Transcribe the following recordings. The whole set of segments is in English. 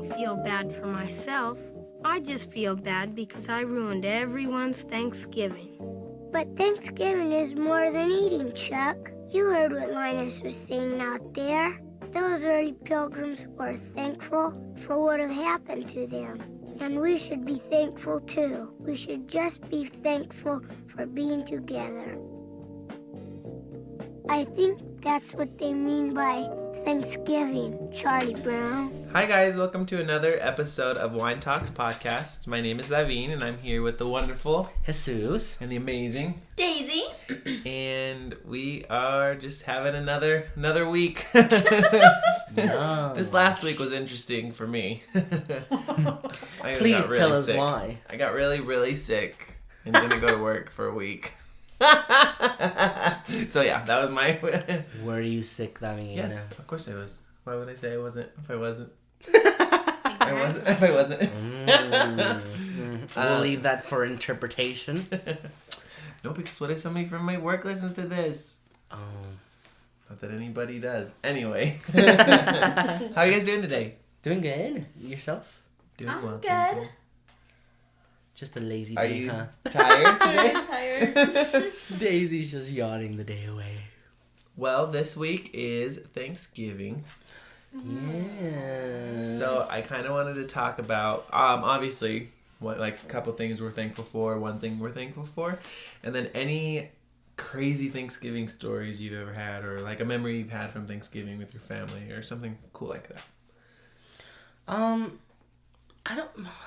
don't feel bad for myself. I just feel bad because I ruined everyone's Thanksgiving. But Thanksgiving is more than eating, Chuck. You heard what Linus was saying out there. Those early pilgrims were thankful for what had happened to them. And we should be thankful too. We should just be thankful for being together. I think that's what they mean by Thanksgiving, Charlie Brown. Hi guys, welcome to another episode of Wine Talks Podcast. My name is Lavine and I'm here with the wonderful Jesus and the amazing Daisy. And we are just having another week. This last week was interesting for me. Please tell us why. I got really sick and didn't go to work for a week. So yeah, that was my... Were you sick, Lavine? Yes, of course I was. Why would I say I wasn't if I wasn't? We'll leave that for interpretation. No, because what if somebody from my work listens to this? Oh. Not that anybody does. Anyway. How are you guys doing today? Doing good. Yourself? Doing I'm well. good. Just a lazy Are day, you huh? tired today? I'm tired. Daisy's just yawning the day away. Well, this week is Thanksgiving. Yes. So I kind of wanted to talk about, obviously, what like a couple things we're thankful for, one thing we're thankful for, and then any crazy Thanksgiving stories you've ever had, or like a memory you've had from Thanksgiving with your family, or something cool like that.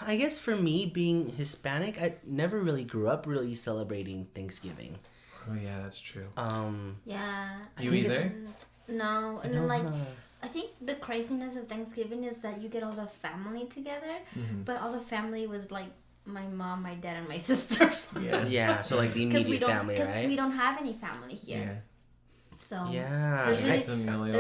I guess for me, being Hispanic, I never really grew up really celebrating Thanksgiving. Oh yeah, that's true. Yeah. You either? No, and then like, I think the craziness of Thanksgiving is that you get all the family together, but all the family was like my mom, my dad, and my sisters. Yeah. Yeah, so like the immediate family, right? We don't have any family here. Yeah. So Yeah. there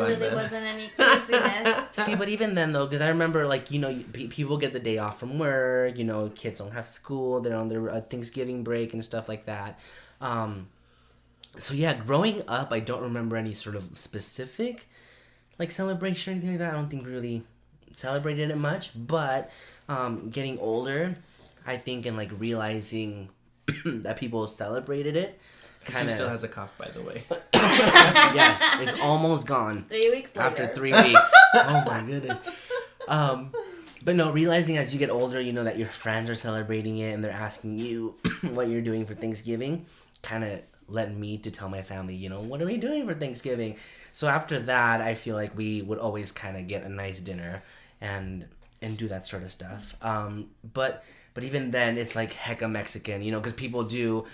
really wasn't any craziness. See, but even then, though, because I remember, like, you know, people get the day off from work, you know, kids don't have school, they're on their Thanksgiving break and stuff like that. So, yeah, growing up, I don't remember any sort of specific, like, celebration or anything like that. I don't think we really celebrated it much, but getting older, I think, and, like, realizing that people celebrated it. She still has a cough, by the way. Yes, it's almost gone. 3 weeks later. After 3 weeks. Oh my goodness. But no, realizing as you get older, you know, that your friends are celebrating it and they're asking you what you're doing for Thanksgiving, kind of led me to tell my family, you know, what are we doing for Thanksgiving? So after that, I feel like we would always kind of get a nice dinner and do that sort of stuff. But even then, it's like hecka Mexican, you know, because people do...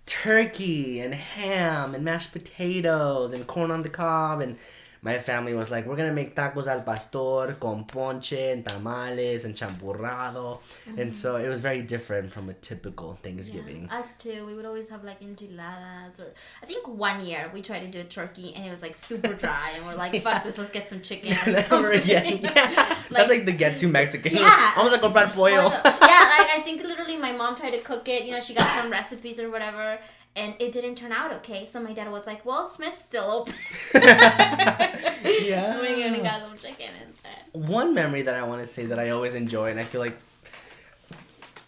turkey and ham and mashed potatoes and corn on the cob, and my family was like, we're gonna make tacos al pastor con ponche and tamales and champurrado. And so it was very different from a typical Thanksgiving. Yeah, us too. We would always have like enchiladas, or I think one year we tried to do a turkey and it was like super dry and we're like, fuck this, let's get some chicken or Never something. again. Yeah. That's like the get to Mexican. Yeah. Vamos a comprar pollo. I think literally my mom tried to cook it, you know, she got some recipes or whatever, and it didn't turn out okay. So my dad was like, well, Smith's still open. Yeah. We're gonna get some chicken instead. One memory that I want to say that I always enjoy, and I feel like,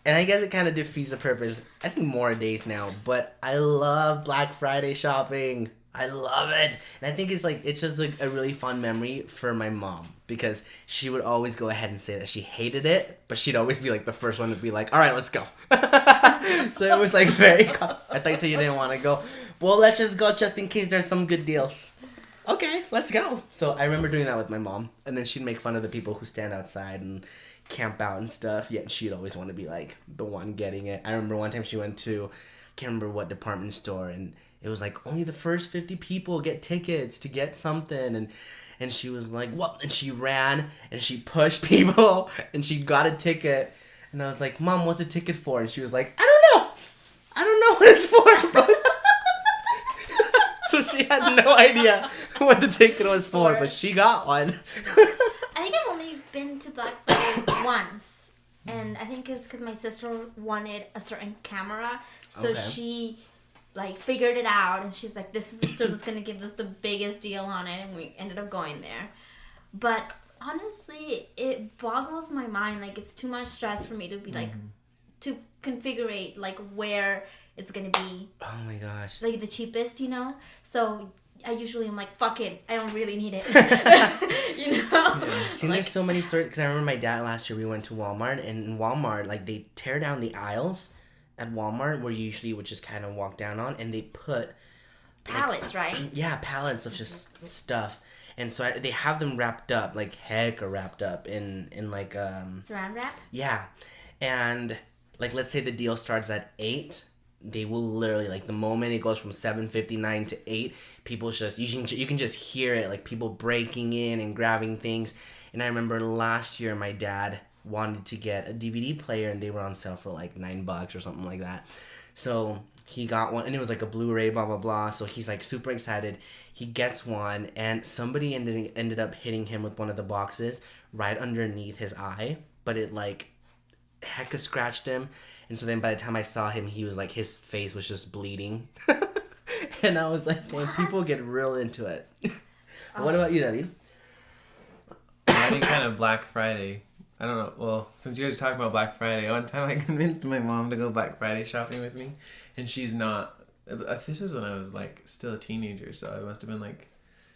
and I guess it kind of defeats the purpose, I think more days now, but I love Black Friday shopping. I love it. And I think it's just like a really fun memory for my mom, because she would always go ahead and say that she hated it, but she'd always be like the first one to be like, all right, let's go. So it was like very, I thought you said you didn't want to go. Well, let's just go just in case there's some good deals. Okay, let's go. So I remember doing that with my mom, and then she'd make fun of the people who stand outside and camp out and stuff, yet she'd always want to be like the one getting it. I remember one time she went to, I can't remember what department store, and it was like only the first 50 people get tickets to get something, and she was like, what? And she ran and she pushed people and she got a ticket, and I was like, Mom, what's a ticket for? And she was like, I don't know what it's for. So she had no idea what the ticket was for, but she got one. I think I've only been to Black Friday once, and I think it's because my sister wanted a certain camera, so she like figured it out, and she was like, this is the store that's gonna give us the biggest deal on it, and we ended up going there. But honestly, it boggles my mind. Like, it's too much stress for me to be like, to configure like where it's gonna be. Oh my gosh. Like the cheapest, So I usually am like, fuck it, I don't really need it. Yeah. See, there's so many stories because I remember my dad last year. We went to Walmart, and in Walmart, like they tear down the aisles at Walmart where you usually would just kind of walk down on, and they put pallets, right? Yeah, pallets of just stuff. And so they have them wrapped up, like heck, or wrapped up in like saran wrap. Yeah, and like let's say the deal starts at 8, they will literally like the moment it goes from 7:59 to 8, people just you can just hear it, like people breaking in and grabbing things. And I remember last year my dad wanted to get a DVD player, and they were on sale for like $9 or something like that. So he got one, and it was like a Blu-ray, blah blah blah. So he's like super excited. He gets one, and somebody ended up hitting him with one of the boxes right underneath his eye, but it like hecka scratched him. And so then by the time I saw him, he was like, his face was just bleeding. And I was like, damn, people get real into it. What about you, David? I think kind of Black Friday. I don't know. Well, since you guys are talking about Black Friday, one time I convinced my mom to go Black Friday shopping with me, and she's not. This was when I was like still a teenager, so I must have been like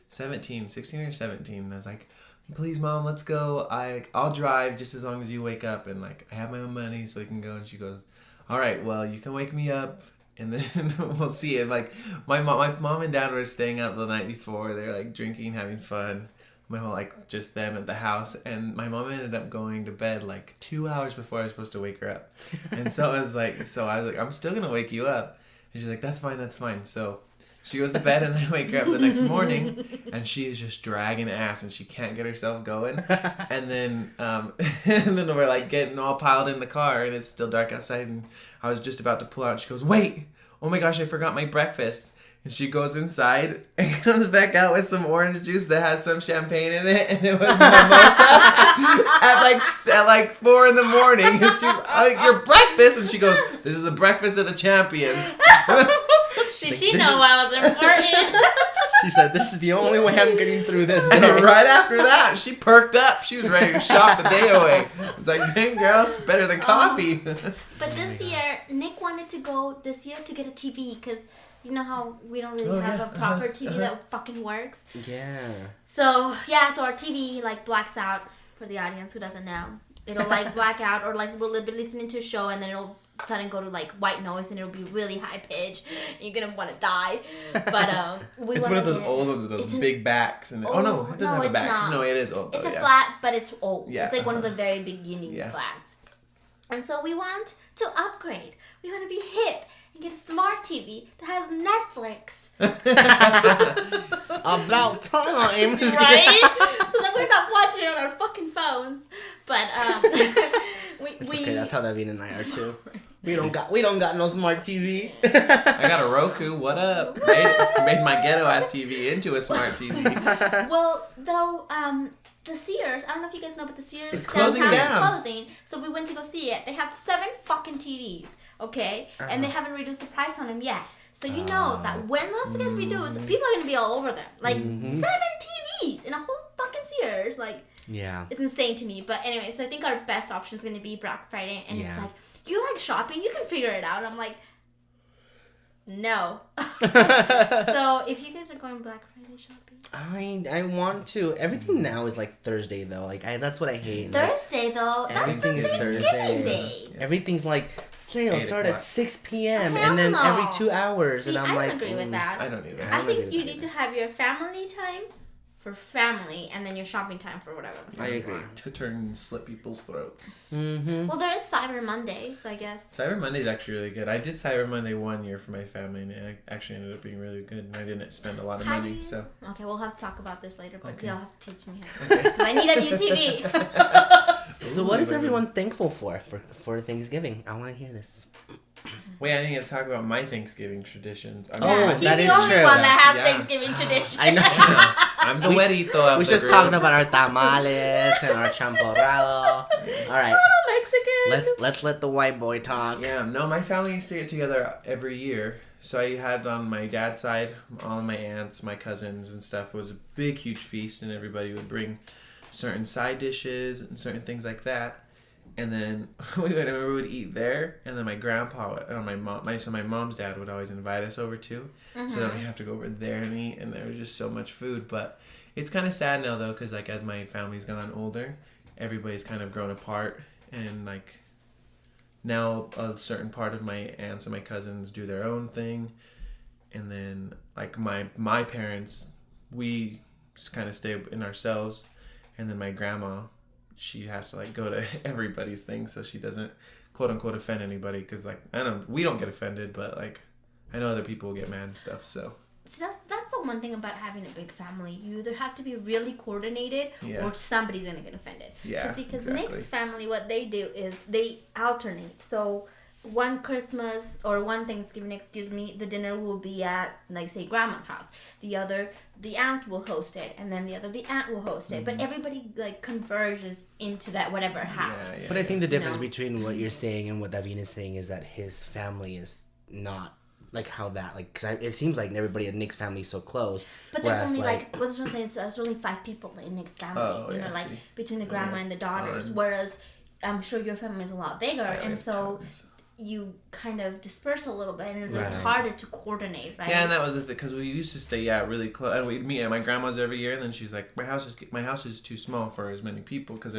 16 or 17. And I was like, please, Mom, let's go. I'll drive just as long as you wake up, and like I have my own money so we can go. And she goes, all right, well, you can wake me up, and then we'll see. And like my mom and dad were staying up the night before. They're like drinking, having fun. My whole like just them at the house, and my mom ended up going to bed like 2 hours before I was supposed to wake her up. And so I was like, I'm still gonna wake you up. And she's like, that's fine. So she goes to bed, and I wake her up the next morning, and she is just dragging ass, and she can't get herself going. And then we're like getting all piled in the car, and it's still dark outside, and I was just about to pull out. And she goes, wait, oh my gosh, I forgot my breakfast. And she goes inside and comes back out with some orange juice that has some champagne in it, and it was mimosa at like 4 in the morning. And she's like, your breakfast? And she goes, this is the breakfast of the champions. Did she know I was important? She said, this is the only way I'm getting through this day. And right after that, she perked up. She was ready to shop the day away. I was like, dang, girl, it's better than coffee. But this year, Nick wanted to go this year to get a TV, because you know how we don't really have a proper TV that fucking works? Yeah. So our TV like blacks out, for the audience who doesn't know. It'll like black out, or like we'll be listening to a show, and then it'll suddenly go to like white noise, and it'll be really high pitch. You're gonna want to die. But it's one of those big backs. And oh no, it doesn't have a back. Not. No, it is old. It's a flat, but it's old. Yeah. It's like one of the very beginning flats. And so we want to upgrade. We want to be hip and get a smart TV that has Netflix. About time. Right? So that we're not watching it on our fucking phones. But it's okay, that's how David and I are too. We don't got no smart TV. I got a Roku. What up? Made my ghetto ass TV into a smart TV. Well, though, the Sears, I don't know if you guys know, but the Sears it's closing down. Is closing. So we went to go see it. They have 7 fucking TVs, okay? And they haven't reduced the price on them yet. So you know that when those get reduced, people are going to be all over them. Like, 7 TVs in a whole fucking Sears. Like, yeah. It's insane to me. But anyway, so I think our best option is going to be Black Friday. And it's like, you like shopping? You can figure it out. And I'm like, no. So if you guys are going Black Friday shopping, I want to. Everything now is like Thursday though. Like that's what I hate. Thursday though. Everything is Thursday. Day. Everything's like sale start at 6 p.m. Hell and then no. every 2 hours. See, and I'm I like, don't agree with that. I don't either. I think you need to have your family time for family, and then your shopping time for whatever. I agree. To turn and slit people's throats. Mm-hmm. Well, there is Cyber Monday, so I guess. Cyber Monday is actually really good. I did Cyber Monday 1 year for my family, and it actually ended up being really good. And I didn't spend a lot of money, so. Okay, we'll have to talk about this later, but you'll have to teach me how. Okay. Because I need a new TV. So what is everyone thankful for Thanksgiving? I want to hear this. Wait, I didn't get to talk about my Thanksgiving traditions. He's He's that the is only true. one that has Yeah. Thanksgiving traditions. I know. I'm the huerito of We the just group. talked about our tamales and our champorrado. All right, Mexican. let's let the white boy talk. Yeah, no, my family used to get together every year. So I had on my dad's side, all of my aunts, my cousins and stuff. It was a big, huge feast, and everybody would bring certain side dishes and certain things like that. And then we would eat there, and then my grandpa, my mom's dad would always invite us over too. So then we have to go over there and eat, and there was just so much food. But it's kind of sad now though, because like as my family's gotten older, everybody's kind of grown apart, and like now a certain part of my aunts and my cousins do their own thing, and then like my parents, we just kind of stay in ourselves, and then my grandma, she has to like go to everybody's thing so she doesn't quote unquote offend anybody, because like we don't get offended, but like I know other people get mad and stuff. So see, that's the one thing about having a big family. You either have to be really coordinated, or somebody's gonna get offended. Yeah, because exactly. Nick's family, what they do is they alternate. So one Christmas or one Thanksgiving, the dinner will be at, like, say, grandma's house. The aunt will host it, and then the aunt will host it. But everybody like converges into that whatever house. Yeah, but I think the difference between what you're saying and what Davin is saying is that his family is not like how that, like, because it seems like everybody at Nick's family is so close. But there's only what's what I'm saying, there's only 5 people in Nick's family. Between the grandma and the daughters. Tons. Whereas I'm sure your family is a lot bigger, and so tons. You kind of disperse a little bit, and it's harder to coordinate, right? Yeah, and that was it, because we used to stay really close, and we'd meet at my grandma's every year, and then she's like, my house is too small for as many people, because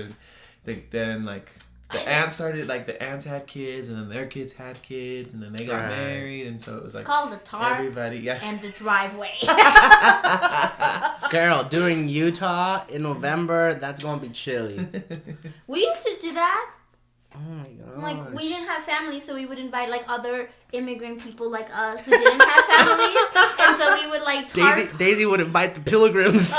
then like the aunts had kids, and then their kids had kids, and then they got married, and so it was like, it's called the tarp, everybody, and the driveway. Girl, during Utah in November, that's gonna be chilly. We used to do that. Oh my god! Like, we didn't have families, so we would invite like other immigrant people like us who didn't have families, and so we would like tarp. Daisy would invite the pilgrims.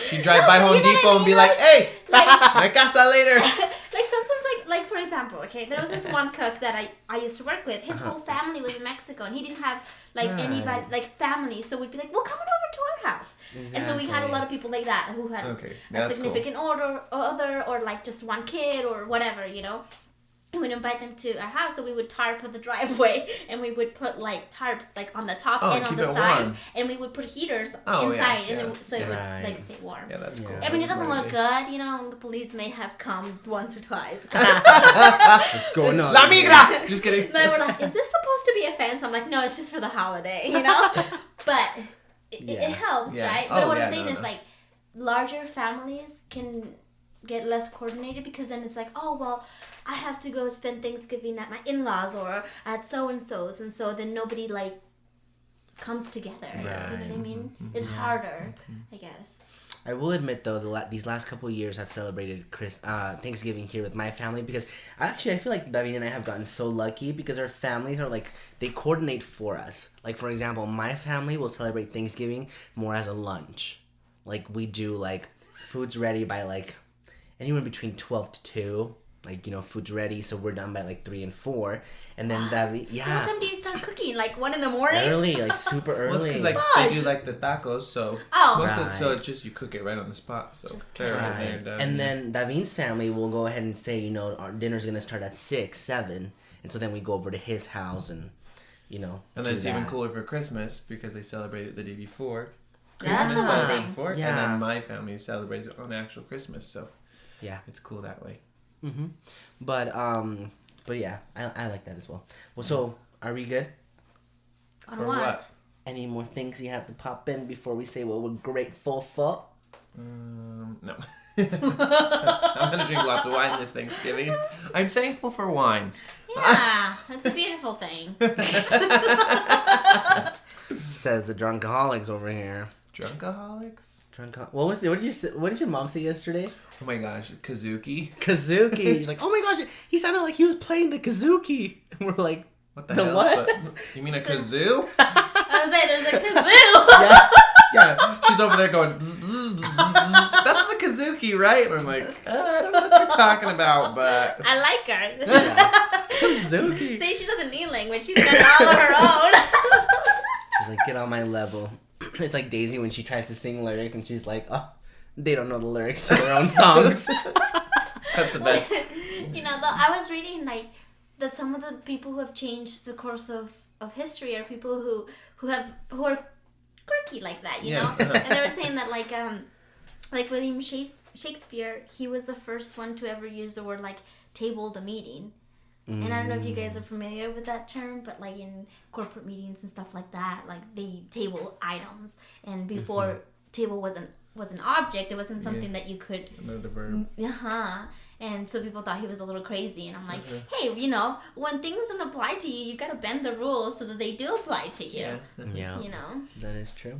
She'd drive by Home Depot and be like, "Hey, my casa later." Like sometimes, like for example, okay, there was this one cook that I used to work with. His whole family was in Mexico, and he didn't have like anybody, like family. So we'd be like, "Well, come on over to our house." Exactly. And so we had a lot of people like that who had a significant other, or like just one kid or whatever, you know. And we'd invite them to our house, so we would tarp the driveway, and we would put like tarps like on the top and on the sides, and we would put heaters inside, and then, so it would like stay warm. Yeah, that's cool. I mean, it doesn't look good, you know. The police may have come once or twice. What's going on? La migra! Just kidding. They were like, "Is this supposed to be a fence?" I'm like, "No, it's just for the holiday," you know. But it helps, right? But what I'm saying is like larger families can get less coordinated, because then it's like, oh well, I have to go spend Thanksgiving at my in-laws or at so-and-so's, and so then nobody like comes together. You know what I mean? It's harder, I guess. I will admit though, these last couple of years I've celebrated Thanksgiving here with my family, because I feel like Davin and I have gotten so lucky, because our families are like, they coordinate for us. Like, for example, my family will celebrate Thanksgiving more as a lunch. Like, we do like food's ready by like anywhere between 12 to 2. Like, you know, food's ready, so we're done by like 3 and 4, and then Davin, So what time do you start cooking? Like 1 a.m? Early, like super early. Well, it's because like they do like the tacos, so so it's just you cook it right on the spot, so they're right there and done. And then Davin's family will go ahead and say, you know, our dinner's gonna start at 6, 7, and so then we go over to his house and, you know. And then it's even cooler for Christmas, because they celebrate it the day before. That's Christmas a the day thing. before, and then my family celebrates it on actual Christmas, so it's cool that way. Mm-hmm. But yeah, I like that as well. Well, so are we good? On what? Any more things you have to pop in before we say what we're grateful for? No. I'm gonna drink lots of wine this Thanksgiving. I'm thankful for wine. Yeah, that's a beautiful thing. Says the drunkaholics over here. Drunkaholics? What did your mom say yesterday? Oh my gosh, Kazuki. Kazuki. She's like, oh my gosh, he sounded like he was playing the kazuki. And we're like, what the hell? What? You mean a kazoo? I was like, there's a kazoo. Yeah. She's over there going, bzz, bzz, bzz, bzz. That's the kazuki, right? And I'm like, I don't know what you're talking about, but I like her. Kazuki. See, she doesn't need language. She's got it all of her own. She's like, get on my level. It's like Daisy when she tries to sing lyrics and she's like, oh, they don't know the lyrics to their own songs. that's the best. You know, I was reading like that some of the people who have changed the course of history are people who are quirky like that, you know. And they were saying that like William Shakespeare, he was the first one to ever use the word like table the meeting. And I don't know if you guys are familiar with that term, but like in corporate meetings and stuff like that, like they table items. And before table was an object, it wasn't something that you could. Another verb. And so people thought he was a little crazy. And I'm like, hey, you know, when things don't apply to you, you gotta bend the rules so that they do apply to you. Yeah. You know. That is true.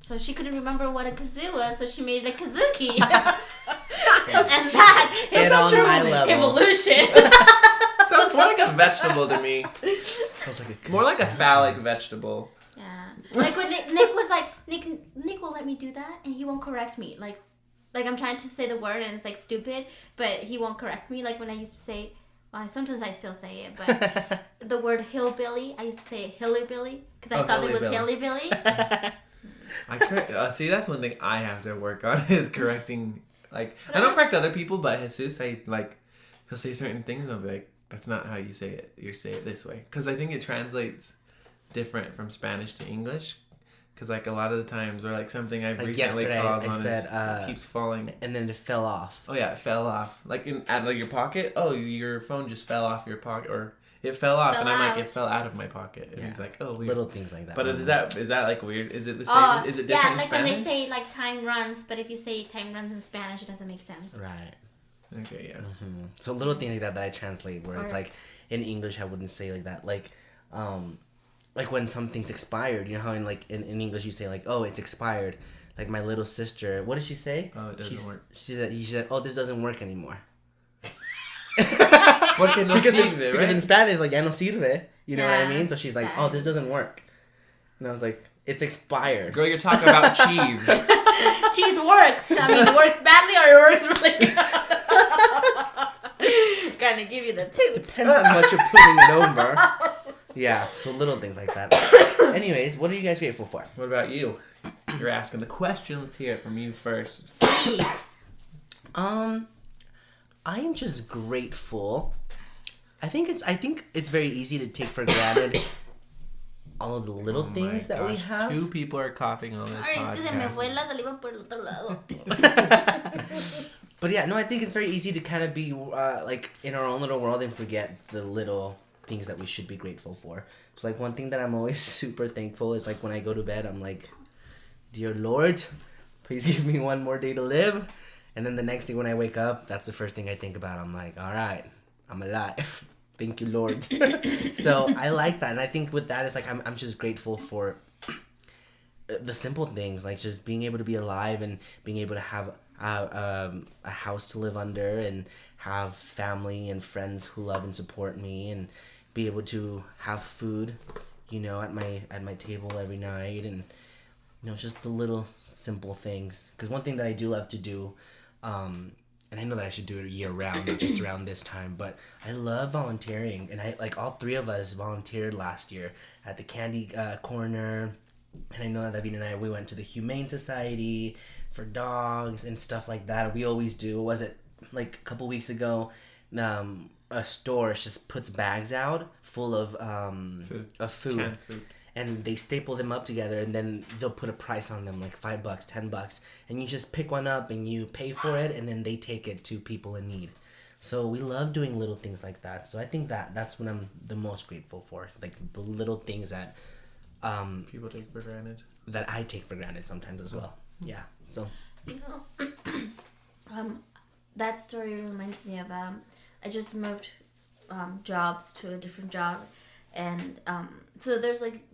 So she couldn't remember what a kazoo was, so she made it a kazuki. And that is a true evolution. Sounds more like a vegetable to me. More like a phallic vegetable. Yeah. Like when Nick was like, Nick will let me do that, and he won't correct me. Like I'm trying to say the word, and it's like stupid, but he won't correct me. Like when I used to say, well, sometimes I still say it, but the word hillbilly, I used to say hillybilly, because I thought it was hillybilly. See, that's one thing I have to work on is correcting. Like, I don't correct other people, but Jesus, he'll say certain things, and I'll be like, that's not how you say it. You say it this way. Because I think it translates different from Spanish to English. Because, like, a lot of the times, or, like, something I've recently caused on said, is keeps falling. And then it fell off. Oh, yeah, it fell off. Like, at your pocket. Oh, your phone just fell off your pocket. Or it fell off, and I'm like, it fell out of my pocket. And he's like, oh, weird. Little things like that. But is that, like, weird? Is it the same? Is it different in Spanish? Yeah, like when they say, like, time runs, but if you say time runs in Spanish, it doesn't make sense. Right. Okay, yeah. So little things like that I translate, where it's like, in English, I wouldn't say like that. Like when something's expired, you know how in English you say like, oh, it's expired. Like my little sister, what did she say? Oh, it doesn't work. She said, oh, this doesn't work anymore. Porque no sirve, right? Because in Spanish, like, ya no sirve. You know what I mean? So she's like, oh, this doesn't work. And I was like, it's expired. Girl, you're talking about cheese. Cheese works. I mean, it works badly or it works really good. Gonna give you the toots. Depends on what you're putting it over. Yeah, so little things like that. Anyways, what are you guys grateful for? What about you? You're asking the question. Let's hear it from you first. I am just grateful. I think it's very easy to take for granted all of the little things that we have. 2 people are coughing on this podcast. But yeah, no, I think it's very easy to kind of be like in our own little world and forget the little things that we should be grateful for. So like one thing that I'm always super thankful is like when I go to bed, I'm like, dear Lord, please give me one more day to live. And then the next day when I wake up, that's the first thing I think about. I'm like, all right, I'm alive. Thank you, Lord. So I like that. And I think with that, it's like I'm just grateful for the simple things, like just being able to be alive and being able to have a house to live under and have family and friends who love and support me and be able to have food, you know, at my table every night, and you know, just the little simple things. Because one thing that I do love to do, and I know that I should do it year round, not just around this time, but I love volunteering, and I like all 3 of us volunteered last year at the candy corner, and I know that David and I, we went to the Humane Society for dogs and stuff like that. We always do. Was it like a couple weeks ago? A store just puts bags out full of food. Canned food. And they staple them up together, and then they'll put a price on them, like $5, $10, and you just pick one up and you pay for it, and then they take it to people in need. So we love doing little things like that. So I think that's what I'm the most grateful for, like the little things that people take for granted. That I take for granted sometimes as well. Yeah. So. You know, that story reminds me of I just moved jobs to a different job. And so there's like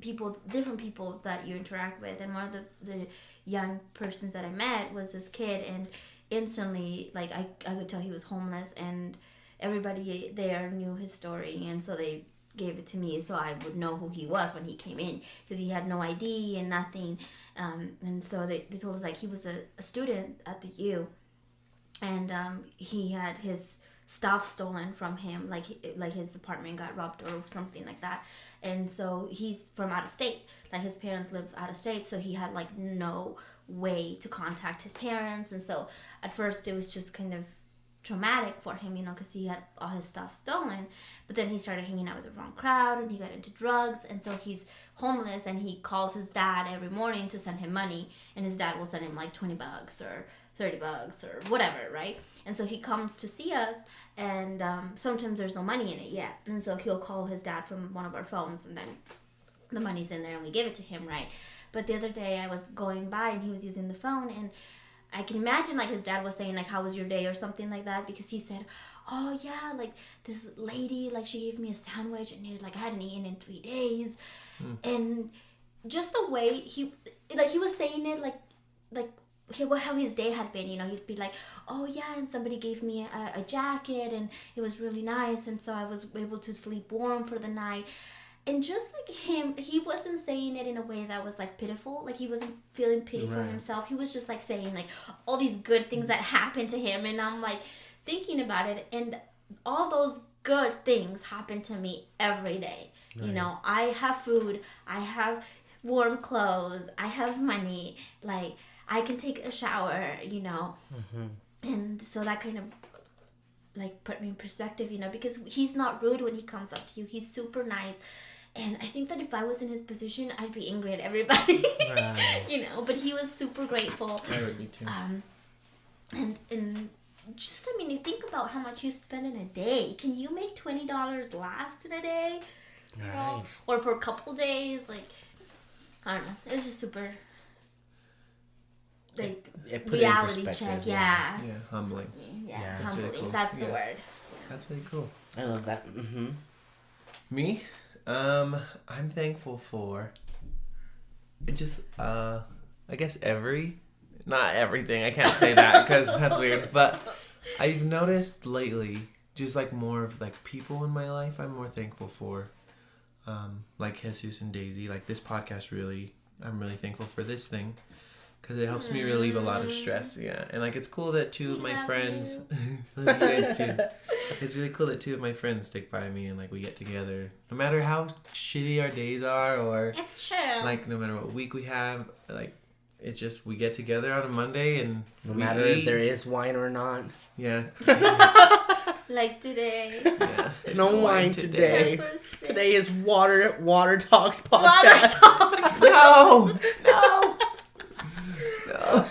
different people that you interact with, and one of the young persons that I met was this kid, and instantly like I could tell he was homeless, and everybody there knew his story, and so they gave it to me so I would know who he was when he came in, because he had no ID and nothing, and so they told us like he was a student at the U, and he had his stuff stolen from him, like his apartment got robbed or something like that, and so he's from out of state, like his parents live out of state, so he had like no way to contact his parents, and so at first it was just kind of traumatic for him, you know, because he had all his stuff stolen, but then he started hanging out with the wrong crowd and he got into drugs, and so he's homeless, and he calls his dad every morning to send him money, and his dad will send him like $20 or $30 or whatever, right? And so he comes to see us, and sometimes there's no money in it yet. And so he'll call his dad from one of our phones, and then the money's in there, and we give it to him, right? But the other day I was going by, and he was using the phone, and I can imagine, like, his dad was saying, like, how was your day or something like that, because he said, oh, yeah, like, this lady, like, she gave me a sandwich, and I hadn't eaten in 3 days. And just the way he was saying it, how his day had been, he'd be like, oh, yeah, and somebody gave me a jacket, and it was really nice, and so I was able to sleep warm for the night. And just like him, he wasn't saying it in a way that was, like, pitiful. Like, he wasn't feeling pity for himself. He was just, like, saying, like, all these good things that happened to him. And I'm, like, thinking about it. And all those good things happen to me every day. Right. I have food. I have warm clothes. I have money. Like, I can take a shower, And so that kind of, like, put me in perspective, because he's not rude when he comes up to you. He's super nice. And I think that if I was in his position, I'd be angry at everybody, right. But he was super grateful. I would be too. And just, you think about how much you spend in a day. Can you make $20 last in a day? Right. Or for a couple days? Like, I don't know. It was just super, like, it reality check. Yeah, humbling. Yeah, that's humbling. really cool. That's the word. That's really cool. I love that. Me? I'm thankful for just, I guess not everything. I can't say that because that's weird. But I've noticed lately, just like more of like people in my life, I'm more thankful for, like Jesus and Daisy. Like this podcast, I'm really thankful for this thing because it helps me relieve a lot of stress. Yeah, and like it's cool that two of my friends, you guys too. It's really cool that two of my friends stick by me and like we get together, no matter how shitty our days are, or it's true. Like no matter what week we have, like it's just we get together on a Monday and no matter if there is wine or not. Yeah. Like today. Yeah. No wine today. So today is Water Talks podcast. Water Talks. No.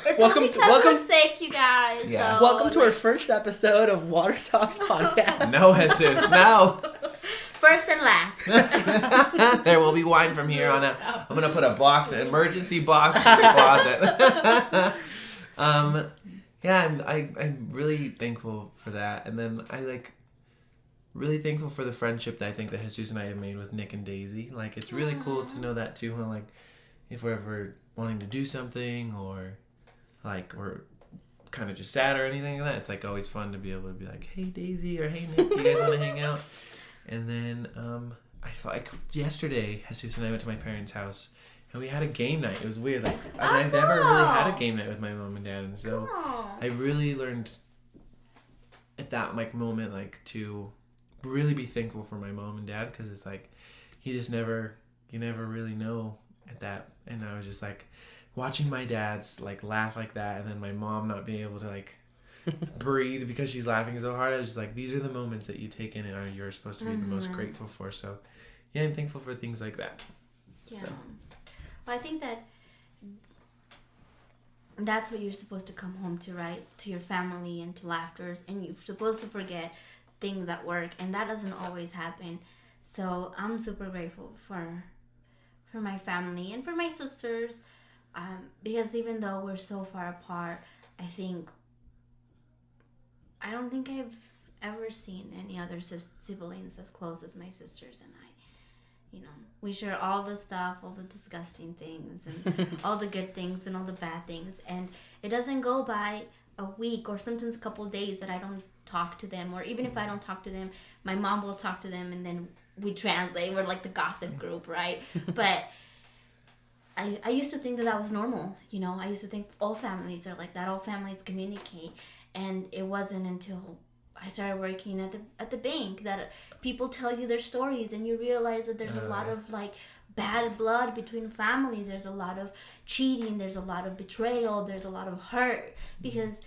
It's only because we're sick, you guys. Yeah. Though. Welcome to our first episode of Water Talks podcast. No, Jesus, no. First and last. There will be wine from here on out. I'm gonna put an emergency box in the closet. Yeah, I'm really thankful for that, and then I really thankful for the friendship that I think that Jesus and I have made with Nick and Daisy. Like it's really cool to know that too. Like if we're ever wanting to do something or like we're kind of just sad or anything like that, it's like always fun to be able to be like, hey Daisy or hey Nick, you guys want to hang out? And then I thought like yesterday Jesus and I went to my parents' house and we had a game night. It was weird, like I've never really had a game night with my mom and dad, and so I really learned at that like moment like to really be thankful for my mom and dad, because it's like you never really know at that. And I was just like watching my dad's like laugh like that, and then my mom not being able to like breathe because she's laughing so hard. I was just like, these are the moments that you take in and you're supposed to be the most grateful for. So yeah, I'm thankful for things like that. Yeah. So. Well, I think that's what you're supposed to come home to, right? To your family and to laughters, and you're supposed to forget things at work, and that doesn't always happen. So I'm super grateful for my family and for my sisters, because even though we're so far apart, I don't think I've ever seen any other siblings as close as my sisters and I. We share all the stuff, all the disgusting things, and all the good things and all the bad things. And it doesn't go by a week or sometimes a couple of days that I don't talk to them. Or even if I don't talk to them, my mom will talk to them, and then we translate. We're like the gossip group, right? But I used to think that was normal. I used to think all families are like that. All families communicate. And it wasn't until I started working at the bank that people tell you their stories, and you realize that there's a lot of like bad blood between families. There's a lot of cheating. There's a lot of betrayal. There's a lot of hurt, because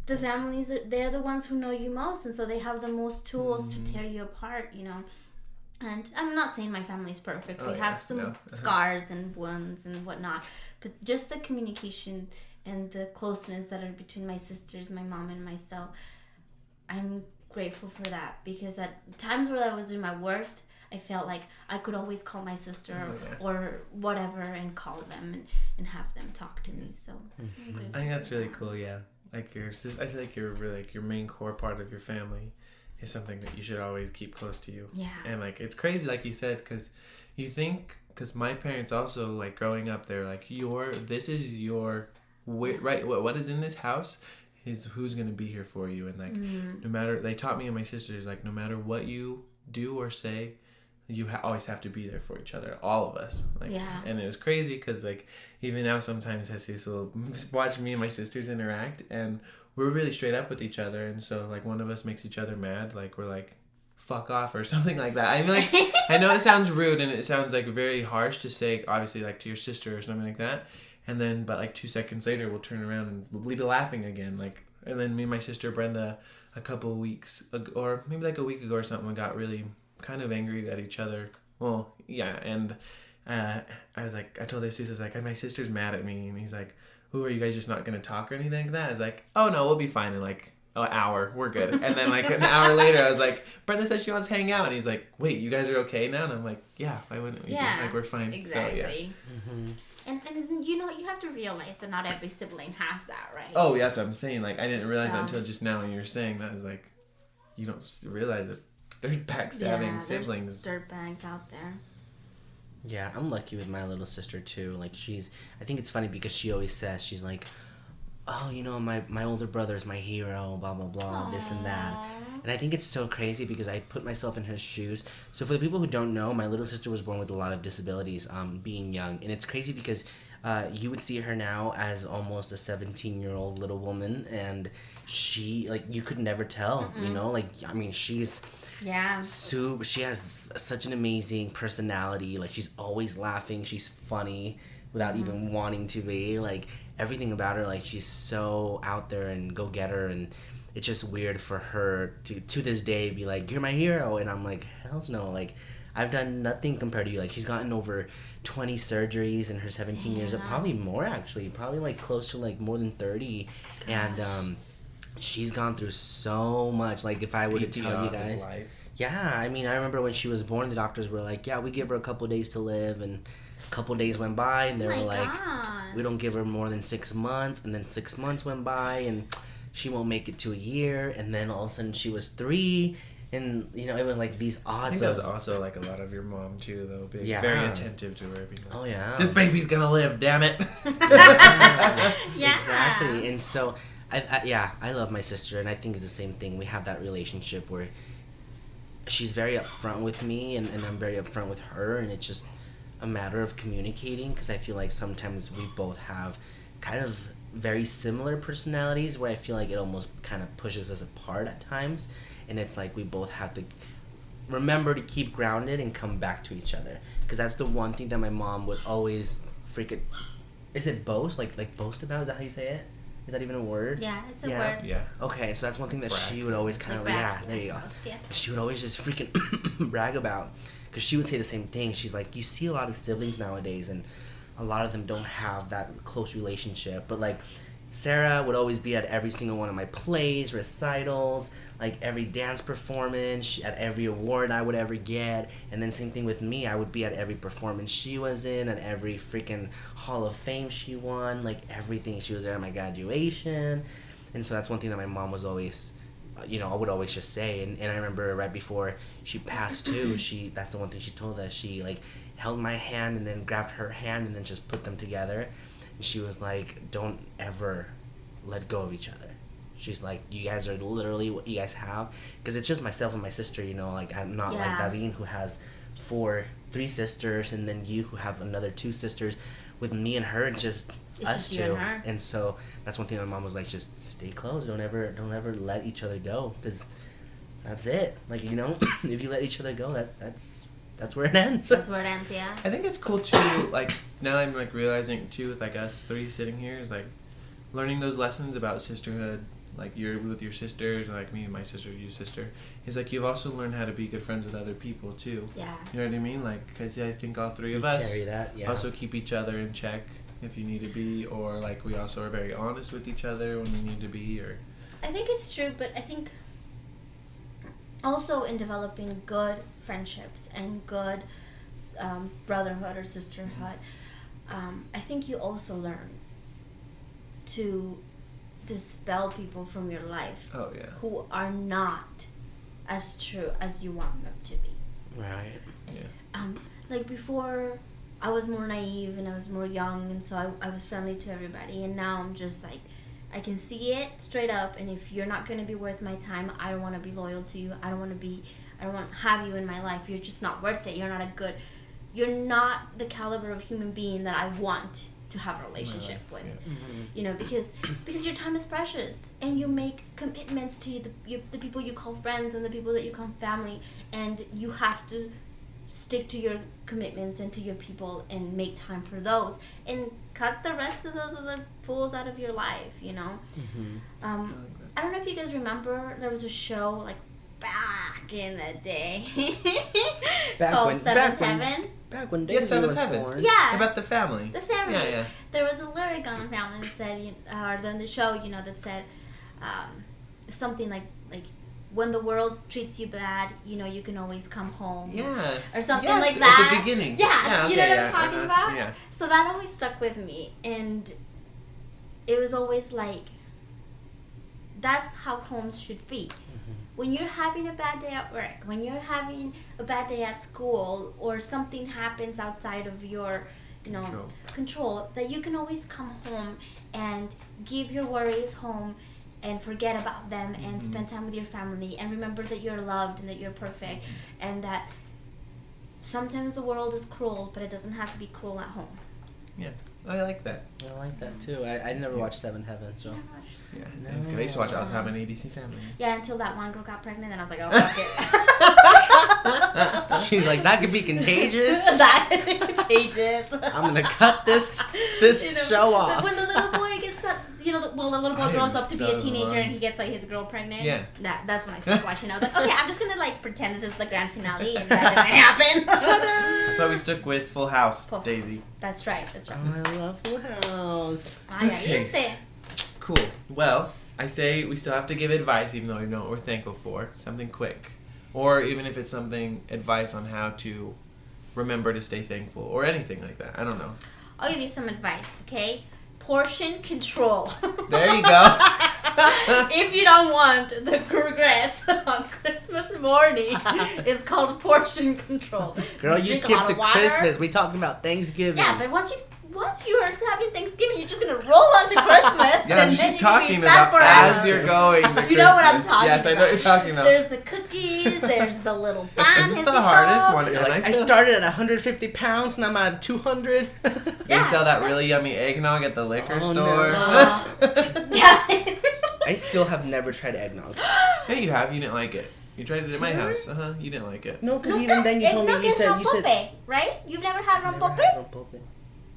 the families, they're the ones who know you most, and so they have the most tools to tear you apart. And I'm not saying my family's perfect. We have some scars and wounds and whatnot, but just the communication and the closeness that are between my sisters, my mom and myself. I'm grateful for that, because at times where I was in my worst, I felt like I could always call my sister or whatever and call them and have them talk to me. So I think that's really cool. Yeah, like your sister, I feel like you're really like your main core part of your family is something that you should always keep close to you. Yeah. And like it's crazy, like you said, because you think, because my parents also, like growing up, they're like this is your right. What is in this house is who's gonna be here for you, and like no matter, they taught me and my sisters, like no matter what you do or say, you always have to be there for each other, all of us. Like, and it was crazy because like even now sometimes Jesus will watch me and my sisters interact, and we're really straight up with each other, and so like one of us makes each other mad, like we're like fuck off or something like that. I mean, like I know it sounds rude and it sounds like very harsh to say, obviously, like to your sister or something like that, and then but like 2 seconds later we'll turn around and we'll be laughing again, like. And then me and my sister Brenda a couple of weeks ago, or maybe like a week ago or something, we got really kind of angry at each other. Well, yeah, and I was like, I told Jesus, I was like, my sister's mad at me, and he's like, "Ooh, are you guys just not gonna talk or anything like that?" I was like, "Oh no, we'll be fine in like an hour, we're good." And then like an hour later, I was like, "Brenda says she wants to hang out," and he's like, "Wait, you guys are okay now?" And I'm like, "Yeah, why wouldn't we? Yeah, like we're fine." exactly. So, yeah. And you know, you have to realize that not every sibling has that, right? Oh yeah, that's what I'm saying. Like I didn't realize that until just now when you were saying that. Is like, you don't realize that there's backstabbing siblings. There's dirtbags out there. Yeah, I'm lucky with my little sister too. Like I think it's funny because she always says, she's like, "Oh, you know, my older brother is my hero, blah blah blah, this and that." And I think it's so crazy because I put myself in her shoes. So for the people who don't know, my little sister was born with a lot of disabilities, being young, and it's crazy because you would see her now as almost a 17-year-old little woman, and she, like, you could never tell, you know, like, I mean, she's she has such an amazing personality. Like, she's always laughing, she's funny without even wanting to be, like, everything about her, like, she's so out there and go-getter, and it's just weird for her to this day be like, "You're my hero," and I'm like, hell no, like, I've done nothing compared to you. Like, she's gotten over 20 surgeries in her 17 years, probably more actually, probably like close to like more than 30. Gosh. And she's gone through so much. Like, if I were to tell you guys, yeah, I mean, I remember when she was born, the doctors were like, "Yeah, we give her a couple days to live," and a couple days went by, and they were like, "We don't give her more than 6 months," and then 6 months went by, and she won't make it to a year, and then all of a sudden she was 3, and you know, it was like these odds. I think that was also like a lot of your mom too, though, being very attentive to her. Being like, "Oh yeah, this baby's gonna live, damn it." Yeah, exactly. And so, I love my sister, and I think it's the same thing. We have that relationship where she's very upfront with me, and I'm very upfront with her, and it's just a matter of communicating, because I feel like sometimes we both have kind of very similar personalities where I feel like it almost kind of pushes us apart at times, and it's like we both have to remember to keep grounded and come back to each other, because that's the one thing that my mom would always freaking, is it boast, like boast about, is that how you say it? Is that even a word? Yeah, it's a word. Yeah. Okay, so that's one thing that she would always kind of, there you go. Roast, yeah. She would always just freaking brag about, because she would say the same thing. She's like, you see a lot of siblings nowadays, and a lot of them don't have that close relationship. But like, Sarah would always be at every single one of my plays, recitals, like every dance performance, at every award I would ever get. And then same thing with me, I would be at every performance she was in, at every freaking Hall of Fame she won, like everything. She was there at my graduation. And so that's one thing that my mom was always, you know, I would always just say. And I remember right before she passed too, that's the one thing she told us. She like held my hand and then grabbed her hand and then just put them together. And she was like, don't ever let go of each other. She's like, you guys are literally what you guys have. Because it's just myself and my sister, you know, like I'm not like Davin, who has 3 sisters, and then you who have another 2 sisters. With me and her, it's us just two. You and her. And so that's one thing my mom was like, just stay close. Don't ever let each other go, because that's it. Like, you know, if you let each other go, that's where it ends. That's where it ends, yeah. I think it's cool too, like, now I'm like realizing too, with like us 3 sitting here, is like learning those lessons about sisterhood, like you're with your sisters, or like me and my sister, you sister, is like you've also learned how to be good friends with other people too. Yeah. You know what I mean? Like, because I think all 3 of us carry that, also keep each other in check, if you need to be, or like we also are very honest with each other when we need to be, or I think it's true, but I think also in developing good friendships and good brotherhood or sisterhood, I think you also learn to dispel people from your life who are not as true as you want them to be. Right. yeah. Like before, I was more naive and I was more young, and so I was friendly to everybody, and now I'm just like, I can see it straight up, and if you're not going to be worth my time, I don't want to be loyal to you. I don't want to have you in my life. You're just not worth it. You're not the caliber of human being that I want to have a relationship with. Yeah. Mm-hmm. You know, because your time is precious, and you make commitments to the people you call friends and the people that you call family, and you have to stick to your commitments and to your people and make time for those and cut the rest of those other fools out of your life, you know. Mm-hmm. I don't know if you guys remember, there was a show like back in the day called Seventh Heaven. Back when Daisy was born. Yeah, About the family. the family. Yeah. There was a lyric on the family that said, or then the show, that said something like when the world treats you bad, you can always come home. Yeah. Or something Yes, like that. At the beginning. Yeah, okay, you know what I'm talking about? Yeah. So that always stuck with me. And it was always like, that's how homes should be. Mm-hmm. When you're having a bad day at work, when you're having a bad day at school, or something happens outside of your control, that you can always come home and give your worries home and forget about them and spend time with your family and remember that you're loved and that you're perfect and that sometimes the world is cruel, but it doesn't have to be cruel at home. Yeah. I like that. I like that too. I never watched Seven Heaven, so. Yeah. It's good. I used to watch it all the time on ABC Family. Yeah, until that one girl got pregnant, and I was like, oh, fuck it. She's like, that could be contagious. That could be contagious. I'm gonna cut this show off. When the little boy gets that, the little boy grows up to be a teenager so and he gets his girl pregnant. Yeah. That's when I started watching. I was like, okay, I'm just gonna pretend that this is the grand finale and that didn't happen. That's why we stuck with Full House, Full Daisy. House. That's right. Oh, I love Full House. Okay. Cool. Well, I say we still have to give advice, even though we know what we're thankful for. Something quick. Or even if it's advice on how to remember to stay thankful, or anything like that. I don't know. I'll give you some advice, okay? Portion control. There you go. If you don't want the regrets on Christmas morning, it's called portion control. Girl, you Drink a skipped lot to of water. Christmas. We talking about Thanksgiving. Yeah, but once you are having Thanksgiving, you're just gonna roll onto Christmas. Yeah, and she's then talking you can be fat about forever. as you're going to You know what I'm Christmas. talking Yes, I know what you're talking about. There's the cookies. There's the little bun. This is the hardest one. You're And like, I feel- started at 150 pounds and I'm at 200. They sell that really yummy eggnog at the liquor store. No. Yeah. I still have never tried eggnog. Yeah, you have. You didn't like it. You tried it at my house. You didn't like it. No, because even then you told me, you said, right? You've never had Never rompope? had rompope.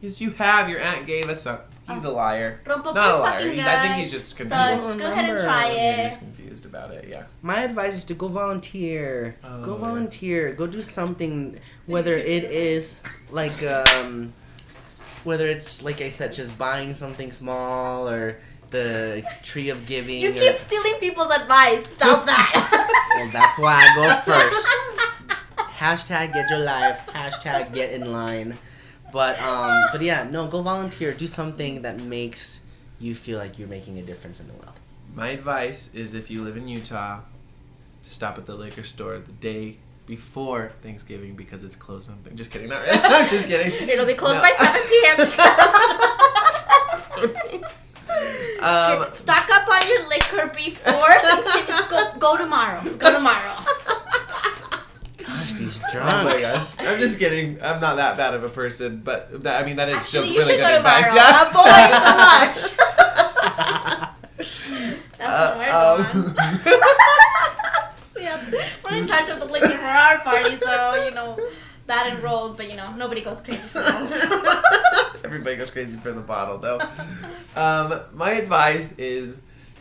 Yes, you have. Your aunt gave us some. He's a liar. Rompope Not a is liar. fucking I think good. he's just So confused. just go ahead and remember. try He's it. confused about it. Yeah. My advice is to go volunteer. Oh, Go yeah. volunteer. Go do something. Whether it is like, whether it's like I said, just buying something small or the tree of giving. You or- keep stealing people's advice. Stop that. Well, that's why I go first. Hashtag get your life. Hashtag get in line. But yeah, no, go volunteer. Do something that makes you feel like you're making a difference in the world. My advice is if you live in Utah, stop at the liquor store the day before Thanksgiving because it's closed on Just kidding, not really. I'm just kidding. It'll be closed No. by 7 p.m. Stock up on your liquor before Thanksgiving. Go tomorrow. Go tomorrow. Gosh, these Oh my drunks. gosh. I'm just kidding. I'm not that bad of a person, but that is still Actually, you really should good go advice. tomorrow. Yeah. I'm boring so much. That's what we're doing. We're in charge of the liquor for our party, so that enrolls, but nobody goes crazy for those. Everybody goes crazy for the bottle, though. My advice is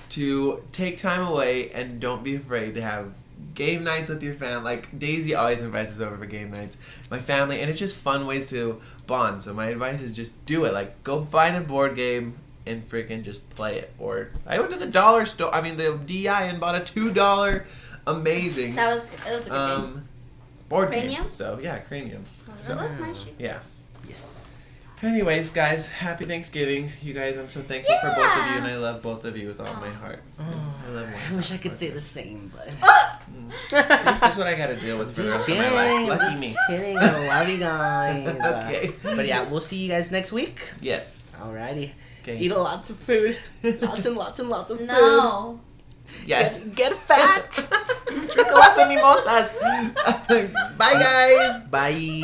to take time away and don't be afraid to have game nights with your family. Like, Daisy always invites us over for game nights. My family, and it's just fun ways to bond. So my advice is just do it. Like, go find a board game and freaking just play it. Or I went to the dollar store. I mean, the DI and bought a $2 amazing. It was a good game. Board Cranium? game. So yeah, Cranium. That was nice. Yeah. Yes. Anyways, guys, happy Thanksgiving. You guys, I'm so thankful for both of you, and I love both of you with all my heart. I love one. I wish I could say the same, but See, that's what I gotta deal with for the rest of my life. Lucky me. kidding. I love you guys. Okay. But yeah, we'll see you guys next week. Yes. Alrighty. Okay. Eat lots of food. Lots and lots and lots of No. Yes. food. Get fat. Drink lots of mimosas. Bye, guys. Bye.